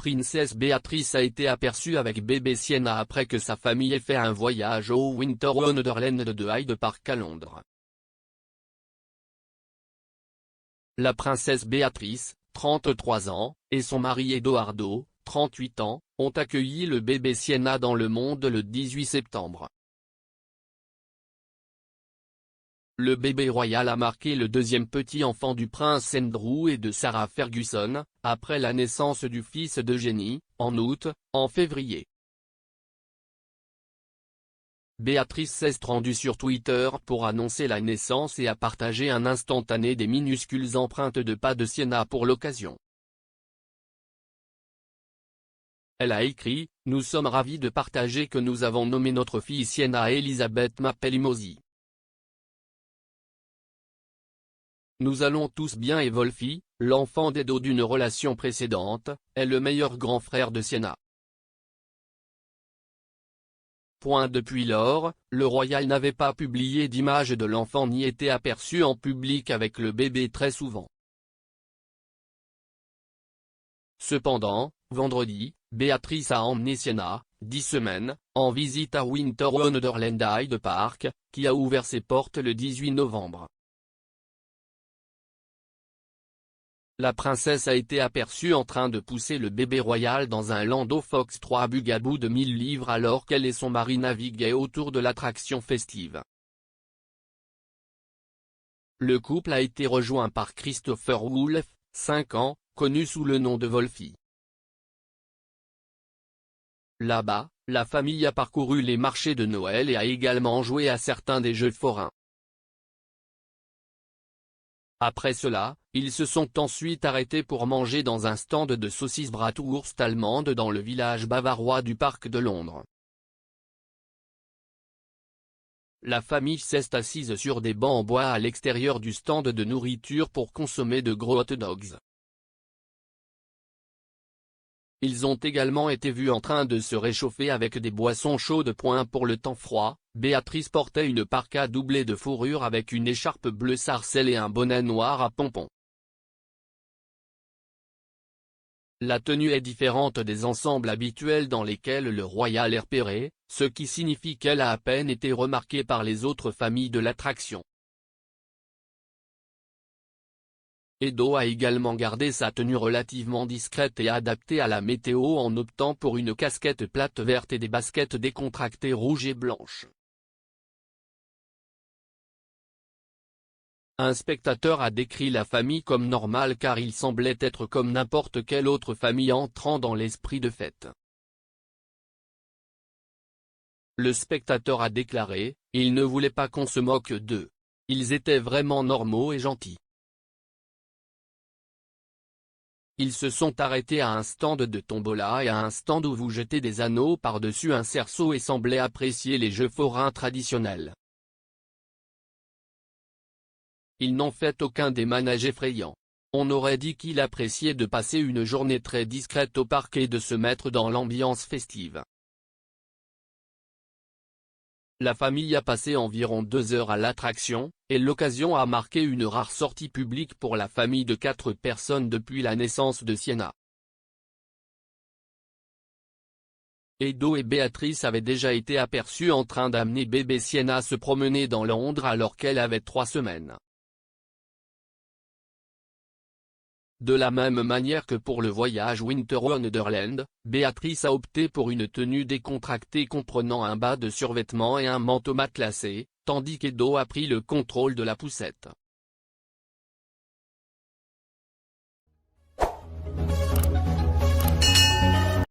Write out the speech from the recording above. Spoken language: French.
princesse Béatrice a été aperçue avec bébé Sienna après que sa famille ait fait un voyage au Winter Wonderland de Hyde Park à Londres. La princesse Béatrice, 33 ans, et son mari Edoardo, 38 ans, ont accueilli le bébé Sienna dans le monde le 18 septembre. Le bébé royal a marqué le deuxième petit enfant du prince Andrew et de Sarah Ferguson, après la naissance du fils d'Eugénie, en août, en février. Béatrice s'est rendue sur Twitter pour annoncer la naissance et a partagé un instantané des minuscules empreintes de pas de Sienna pour l'occasion. Elle a écrit « Nous sommes ravis de partager que nous avons nommé notre fille Sienna Elizabeth Mapelimosi. Nous allons tous bien et Wolfie, l'enfant d'Edo d'une relation précédente, est le meilleur grand frère de Sienna. » Depuis lors, le royal n'avait pas publié d'image de l'enfant ni été aperçu en public avec le bébé très souvent. Cependant, vendredi, Béatrice a emmené Sienna, 10 semaines, en visite à Winter Wonderland à Hyde Park, qui a ouvert ses portes le 18 novembre. La princesse a été aperçue en train de pousser le bébé royal dans un Landau Fox 3 Bugaboo de 1000 livres alors qu'elle et son mari naviguaient autour de l'attraction festive. Le couple a été rejoint par Christopher Wolfe, 5 ans, connu sous le nom de Wolfie. Là-bas, la famille a parcouru les marchés de Noël et a également joué à certains des jeux forains. Après cela, ils se sont ensuite arrêtés pour manger dans un stand de saucisses bratwurst allemandes dans le village bavarois du parc de Londres. La famille s'est assise sur des bancs en bois à l'extérieur du stand de nourriture pour consommer de gros hot dogs. Ils ont également été vus en train de se réchauffer avec des boissons chaudes. Pour le temps froid, Béatrice portait une parka doublée de fourrure avec une écharpe bleue sarcelle et un bonnet noir à pompons. La tenue est différente des ensembles habituels dans lesquels le royal est repéré, ce qui signifie qu'elle a à peine été remarquée par les autres familles de l'attraction. Edo a également gardé sa tenue relativement discrète et adaptée à la météo en optant pour une casquette plate verte et des baskets décontractées rouges et blanches. Un spectateur a décrit la famille comme normale car il semblait être comme n'importe quelle autre famille entrant dans l'esprit de fête. Le spectateur a déclaré « Ils ne voulaient pas qu'on se moque d'eux. Ils étaient vraiment normaux et gentils. Ils se sont arrêtés à un stand de tombola et à un stand où vous jetez des anneaux par-dessus un cerceau et semblaient apprécier les jeux forains traditionnels. Ils n'ont fait aucun des manèges effrayants. On aurait dit qu'ils appréciaient de passer une journée très discrète au parc et de se mettre dans l'ambiance festive. » La famille a passé environ 2 heures à l'attraction, et l'occasion a marqué une rare sortie publique pour la famille de 4 personnes depuis la naissance de Sienna. Edo et Béatrice avaient déjà été aperçus en train d'amener bébé Sienna se promener dans Londres alors qu'elle avait 3 semaines. De la même manière que pour le voyage Winter Wonderland, Béatrice a opté pour une tenue décontractée comprenant un bas de survêtement et un manteau matelassé, tandis qu'Edo a pris le contrôle de la poussette.